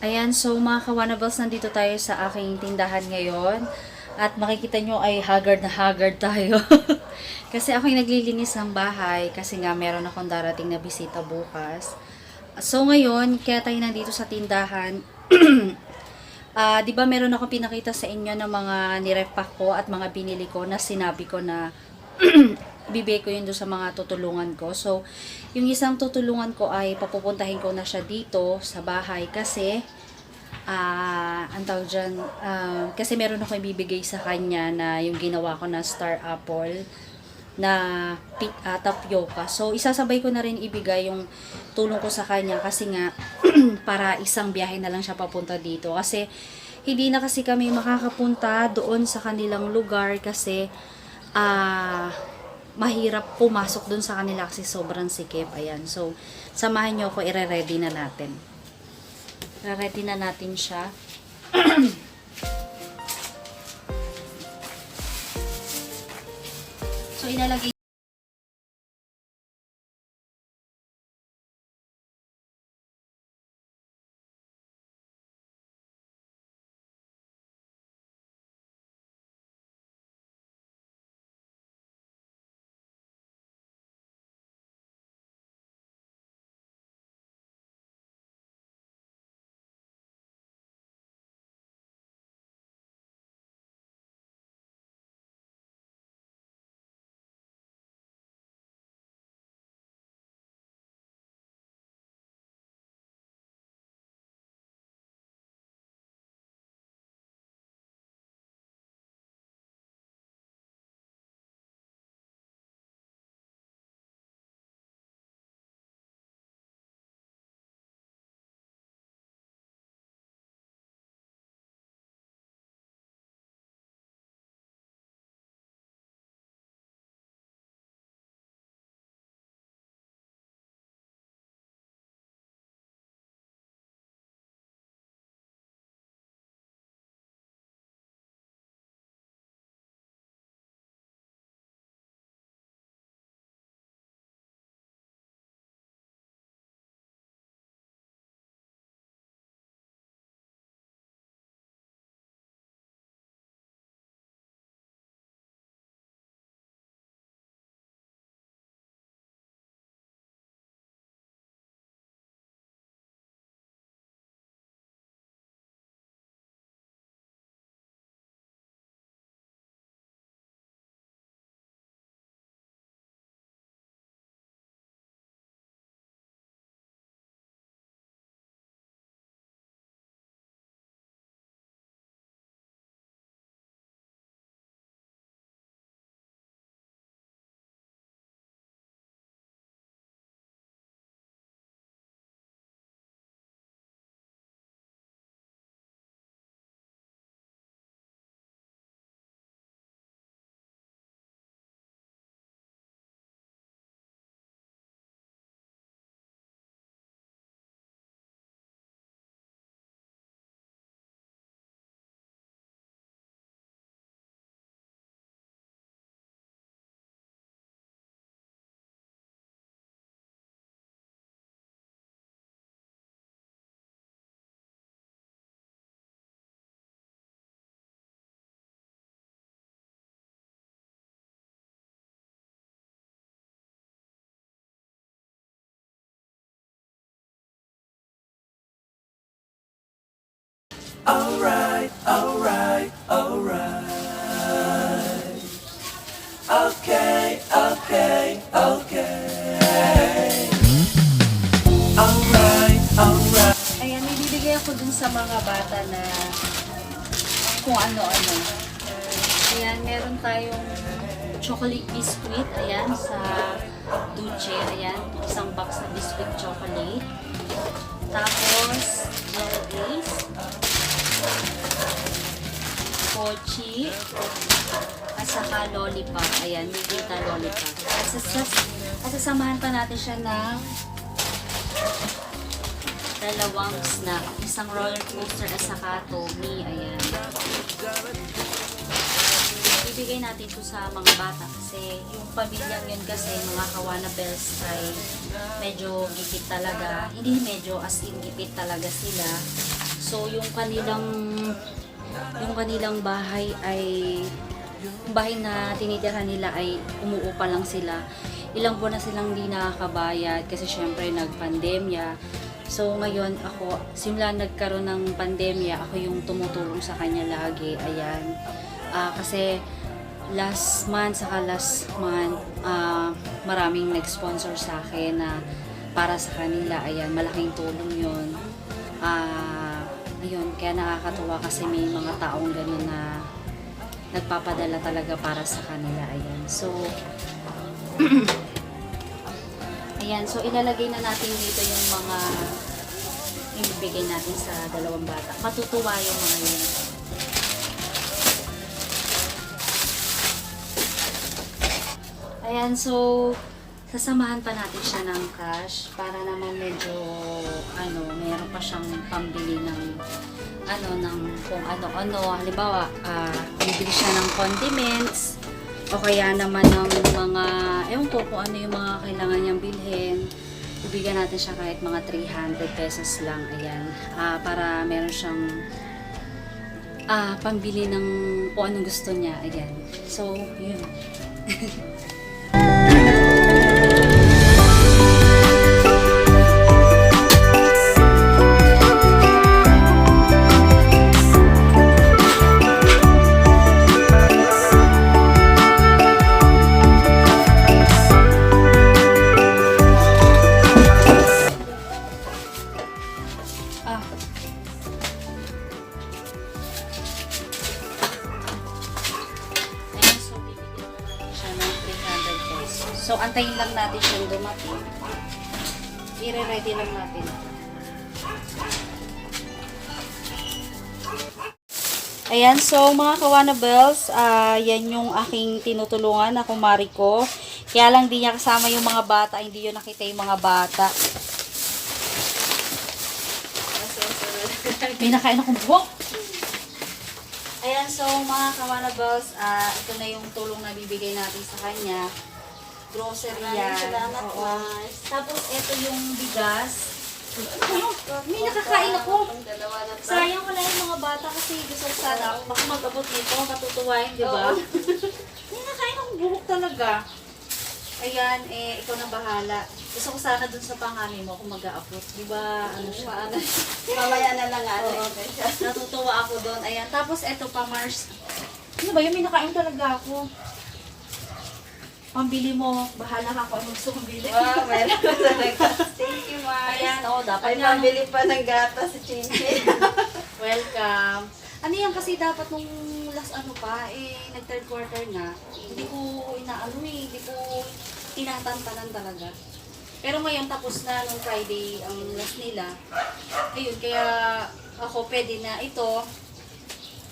Ayan, so mga kawanables, nandito tayo sa aking tindahan ngayon. At makikita nyo ay haggard na haggard tayo. Kasi ako yung naglilinis ng bahay kasi nga meron akong darating na bisita bukas. So ngayon, kaya tayo nandito sa tindahan. 'Di ba meron akong pinakita sa inyo ng mga nirepack ko at mga binili ko na sinabi ko na ibibigay ko yun doon sa mga tutulungan ko. So, yung isang tutulungan ko ay papupuntahin ko na siya dito sa bahay kasi ang tawag dyan, kasi meron ako ibibigay sa kanya na yung ginawa ko na star apple na tapioca. So, isasabay ko na rin ibigay yung tulong ko sa kanya kasi nga para isang biyahe na lang siya papunta dito. Kasi hindi na kasi kami makakapunta doon sa kanilang lugar kasi mahirap pumasok doon sa kanila kasi sobrang sikip. Ayan. So, samahan nyo ako, ire-ready na natin. Ready na natin siya. So, ilalagay Alright, alright, alright. Okay, okay, okay. Alright, alright. Ayan, may bibigay ako dun sa mga bata na kung ano-ano. Ayan, meron tayong chocolate biscuit. Ayan, sa Duce. Ayan, isang box na biscuit chocolate. Tapos, Ace, Pochi, at saka lollipop. Ayan, may kita lollipop. At sasamahan pa natin siya ng dalawang snack. Isang roller coaster at saka Tommy. Ayan. Ibigay natin ito sa mga bata kasi yung pamilyang yun kasi mga Kawana Bells ay medyo gipit talaga. Hindi medyo, as in gipit talaga sila. So, yung kanilang bahay ay, yung bahay na tinitirhan nila ay umuupa lang sila. Ilang buwan na silang hindi nakakabayad kasi syempre nagpandemya. So, ngayon ako, simula nagkaroon ng pandemya, ako yung tumutulong sa kanya lagi. Ayan. Kasi last month, maraming nag-sponsor sa akin na para sa kanila. Ayan, malaking tulong yun. Ayun, kaya nakakatuwa kasi may mga taong ganun na nagpapadala talaga para sa kanila. Ayan. So, ayan. So, ilalagay na natin dito yung mga ibibigay natin sa dalawang bata. Matutuwa yung mga yun. Ayan, so sasamahan pa natin siya ng cash para naman medyo meron pa siyang pambili ng kung ano-ano. Halimbawa, bibili siya ng condiments o kaya naman ng mga ewan ko kung ano yung mga kailangan niyang bilhin. Bibigyan natin siya kahit mga 300 pesos lang. Ayan, para meron siyang pambili ng kung anong gusto niya. Ayan. So, yun. So, antayin lang natin siyang dumating. I-ready lang natin. Ayan, so mga kawanabels, yan yung aking tinutulungan na kumari ko. Kaya lang di niya kasama yung mga bata, hindi yun nakita yung mga bata. May nakain akong buhok. Ayan, so mga kawanabels, ito na yung tulong na bibigay natin sa kanya. Grocery yan. Salamat, Oo. Mars. Tapos, ito yung bigas. May nakakain ako. Sayang wala yung mga bata kasi gusto ko sana baka mag-abot nito, matutuwain, di ba? May nakain akong buhok talaga. Ayan, ikaw na bahala. Gusto ko sana dun sa panganay mo kung mag-aabot. Di ba, ano siya? Mamaya na lang Oo. Natutuwa ako doon. Ayan, tapos ito pa, Mars. Ano ba yun? May nakain talaga ako. Pambili mo, bahala ka kung anong gusto mong bili. Wow, meron ka talaga. Thank you, Mars. Ayan, dapat Ay, nga. pabili pa ng gatas si Chinchin. Welcome. Ano yan kasi dapat nung last nag-third quarter na, hindi ko hindi ko tinatantanan talaga. Pero ngayon tapos na nung Friday ang last nila. Ayun, kaya ako pwede na ito.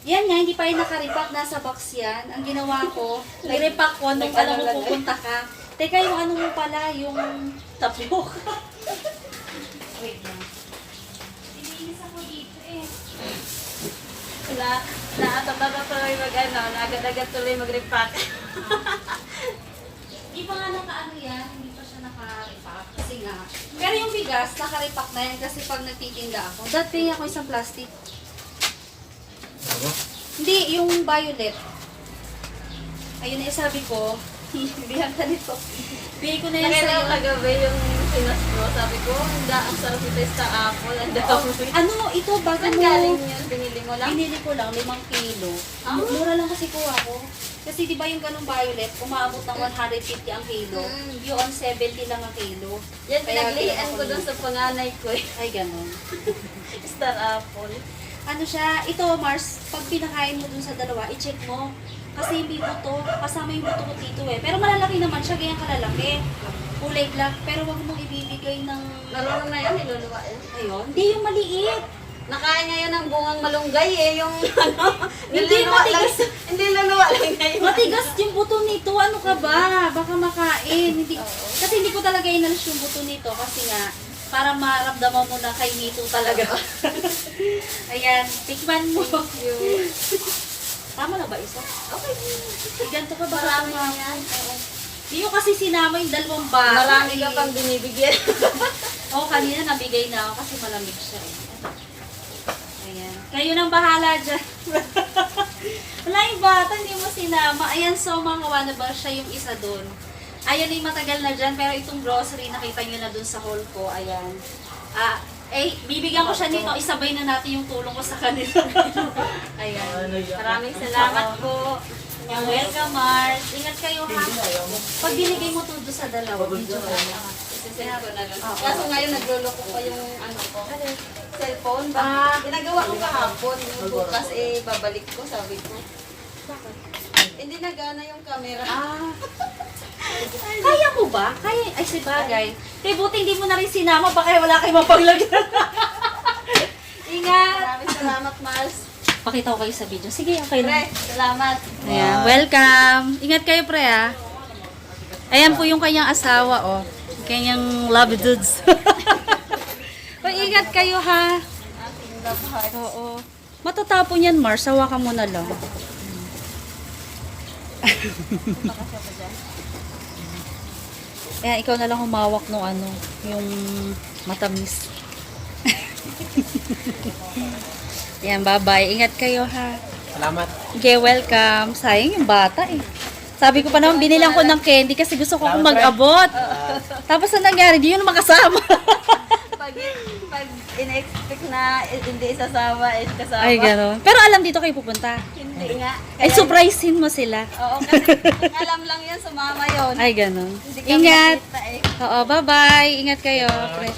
Yan nga, hindi pa rin nakaripak, nasa box yan. Ang ginawa ko, nire-pack ko nung alam mo pupunta ka. Teka, yung ano mo pala, yung tapok. Wait lang. Iniinis ako dito Naatabaga tuloy agad-agad tuloy mag-repack. Hindi pa nga naka-ano yan, hindi pa siya naka-repack. Kasi nga, pero yung bigas, naka-repack na yan kasi pag nagtitinda ako. Dati ako isang plastic. Hindi, yung violet. Ayun na sabi ko, bihan ka nito. Bigay ko na yan Nakita sa'yo. ko kagabi yung sinas mo. Sabi ko, ang sarap ito sa apple. Ang dami. Ano, ito bago Saan mo. galing yun? Binili mo lang? Binili ko lang, 5 kilo. Mura lang kasi kuha ko. Kasi di ba yung ganung violet, umaabot ng 150 ang kilo. Yun, 70 lang ang kilo. Yan, Kaya pinaglian kaya ko doon sa panganay ko eh. Ay, ganun. Star apple. Ano siya, ito Mars, pag pinakain mo dun sa dalawa, i-check mo. Kasi hindi buto, kasama yung buto ko dito eh. Pero malalaki naman siya, ganyan kalalaki. Kulay black, pero wag mong ibibigay ng... Marunong na yan, niluluwa yan. Ayun, hindi yung maliit. Nakain ngayon ng bungang malunggay eh, yung ano, Hindi, niluluwa lang, matigas. hindi luluwa lang ngayon. Matigas yung buto nito, ano ka ba? Baka makain. Hindi, kasi hindi ko talaga inalis yung buto nito kasi nga, para maramdaman mo na kay Mito talaga. Ayan, tikman mo. Tama na ba isa? Okay. Ganito ka ba? Marami kasama? yan. Oo. Hindi ko kasi sinama yung 2 bata. Marami ka pang binibigyan. Oo, kanina nabigay na ako kasi malamig siya eh. Kayo nang bahala dyan. Wala yung bata, hindi mo sinama. Ayan, so mga Wanabang, siya yung isa dun. Ayan yung matagal na dyan, pero itong grocery, nakita nyo na dun sa haul ko. Ayan. Bibigyan ko siya nito, isabay na natin yung tulong ko sa kanila. Ayan. Maraming salamat po. Welcome, Mars. Ingat kayo, ha? Pag binigay mo to doon sa dalawa, video ko. Sisend ko na lang. Kaso ngayon nagluloko ko yung ano ko. Cellphone. Ginagawa ko kahapon. Yung bukas babalik ko, sabi ko. Hindi nagana yung camera. Kaya mo ba? Kaya, ay si bagay. Kaya buti hindi mo na rin sinama, baka wala kayong mapaglagyan. Ingat! Maraming salamat, Mars. Pakita ko kayo sa video. Sige, okay Pre, lang. salamat. Ayan, welcome. Ingat kayo, pre, ha? Ayan po yung kanyang asawa, oh. Kanyang love dudes. O, ingat kayo, ha? Ating love heart. Oo. Matatapon yan, Mars. Sawa ka muna lang. Ayan, ikaw na lang humawak nung ano, yung matamis. Ayan, bye-bye. Ingat kayo, ha? Salamat. Okay, welcome. Sayang yung bata, eh. Sabi ko pa naman, binilang ko ng candy kasi gusto ko akong mag-abot. Tapos na nangyari, di yun makasama. Pag in-expect na hindi isasama, kasama. Ay, gano'n. Pero alam dito kayo pupunta. Hindi nga. Ay, surprisein mo sila. Oo, kasi kung alam lang yan, sumama yun. Ay, gano'n. Hindi kami Ingat. nakita eh. Oo, bye-bye. Ingat kayo, pre.